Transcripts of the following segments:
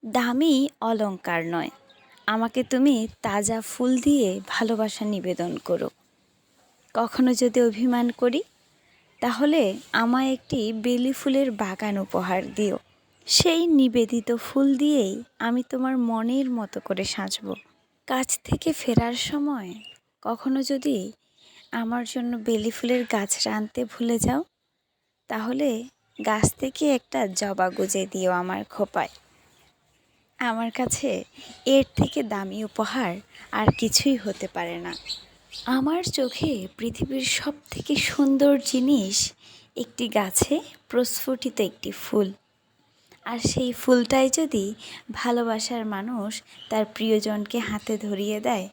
দামি অলংকার নয়, আমাকে তুমি তাজা ফুল দিয়ে ভালোবাসা নিবেদন করো। কখনো যদি অভিমান করি তাহলে আমায় একটি বেলি ফুলের বাগান উপহার দিও। সেই নিবেদিত ফুল দিয়েই আমি তোমার মনের মতো করে সাজব। কাজ থেকে ফেরার সময় কখনো যদি আমার জন্য বেলি ফুলের গাছটা আনতে ভুলে যাও, তাহলে গাছ থেকে একটা জবা গুজে দিও আমার খোপায়। আমার কাছে এর থেকে দামি উপহার আর কিছুই হতে পারে না। আমার চোখে পৃথিবীর সবথেকে সুন্দর জিনিস একটি গাছে প্রস্ফুটিত একটি ফুল। আর সেই ফুলটাই যদি ভালোবাসার মানুষ তার প্রিয়জনকে হাতে ধরিয়ে দেয়,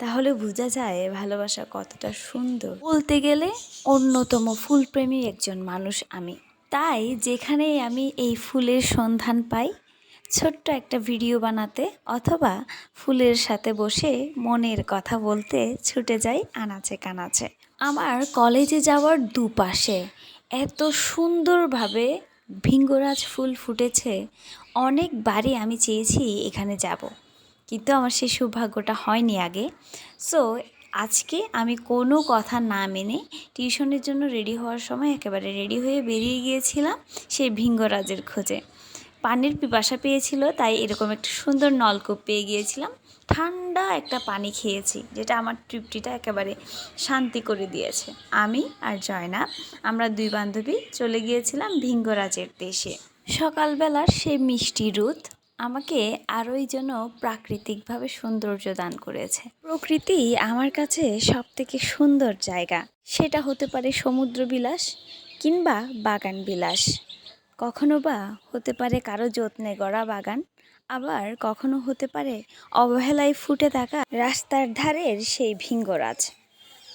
তাহলে বোঝা যায় ভালোবাসা কতটা সুন্দর। বলতে গেলে অন্যতম ফুলপ্রেমী একজন মানুষ আমি। তাই যেখানেই আমি এই ফুলের সন্ধান পাই, ছোট্ট একটা ভিডিও বানাতে অথবা ফুলের সাথে বসে মনের কথা বলতে ছুটে যাই আনাচে কানাচে। আমার কলেজে যাওয়ার দুপাশে এত সুন্দরভাবে ভৃঙ্গরাজ ফুল ফুটেছে, অনেকবারই আমি চেয়েছি এখানে যাব, কিন্তু আমার সেই সৌভাগ্যটা হয়নি আগে। সো আজকে আমি কোনো কথা না মেনে টিউশনের জন্য রেডি হওয়ার সময় একেবারে রেডি হয়ে বেরিয়ে গিয়েছিলাম সেই ভৃঙ্গরাজের খোঁজে। পানির পিপাসা পেয়েছিল, তাই এরকম একটা সুন্দর নলকূপ পেয়ে গিয়েছিলাম। ঠান্ডা একটা পানি খেয়েছি, যেটা আমার তৃপ্তিটা একেবারে শান্তি করে দিয়েছে। আমি আর জয়না, আমরা দুই বান্ধবী চলে গিয়েছিলাম ভৃঙ্গরাজের দেশে। সকালবেলার সেই মিষ্টি রোদ আমাকে আরোই যেন প্রাকৃতিকভাবে সৌন্দর্য দান করেছে। প্রকৃতি আমার কাছে সবথেকে সুন্দর জায়গা। সেটা হতে পারে সমুদ্র বিলাস কিংবা বাগান বিলাস, কখনো বা হতে পারে কারো যত্নে গড়া বাগান, আবার কখনো হতে পারে অবহেলায় ফুটে থাকা রাস্তার ধারের সেই ভৃঙ্গরাজ।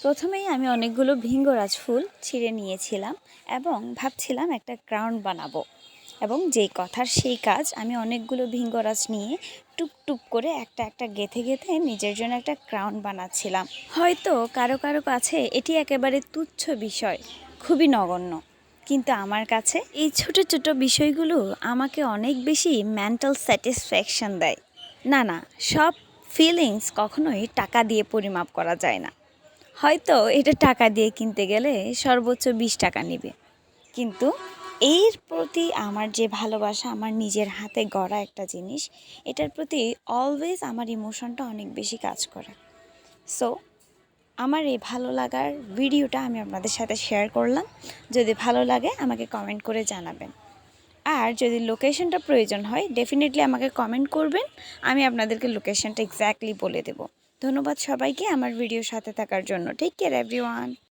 প্রথমেই আমি অনেকগুলো ভৃঙ্গরাজ ফুল ছিঁড়ে নিয়েছিলাম এবং ভাবছিলাম একটা ক্রাউন বানাবো, এবং যেই কথার সেই কাজ। আমি অনেকগুলো ভৃঙ্গরাজ নিয়ে টুকটুক করে একটা একটা গেঁথে গেঁথে নিজের জন্য একটা ক্রাউন বানাচ্ছিলাম। হয়তো কারো কারো কাছে এটি একেবারে তুচ্ছ বিষয়, খুবই নগণ্য, কিন্তু আমার কাছে এই ছোট ছোট বিষয়গুলো আমাকে অনেক বেশি মেন্টাল স্যাটিসফ্যাকশন দেয়। না না, সব ফিলিংস কখনোই টাকা দিয়ে পরিমাপ করা যায় না। হয়তো এটা টাকা দিয়ে কিনতে গেলে সর্বোচ্চ 20 টাকা নেবে, কিন্তু এর প্রতি আমার যে ভালোবাসা, আমার নিজের হাতে গড়া একটা জিনিস, এটার প্রতি অলওয়েজ আমার ইমোশনটা অনেক বেশি কাজ করে। সো আমার এই ভালো লাগার ভিডিওটা আমি আপনাদের সাথে শেয়ার করলাম। যদি ভালো লাগে আমাকে কমেন্ট করে জানাবেন, আর যদি লোকেশনটা প্রয়োজন হয় ডেফিনেটলি আমাকে কমেন্ট করবেন, আমি আপনাদেরকে লোকেশনটা এক্স্যাক্টলি বলে দেব। ধন্যবাদ সবাইকে আমার ভিডিওর সাথে থাকার জন্য। Take care everyone.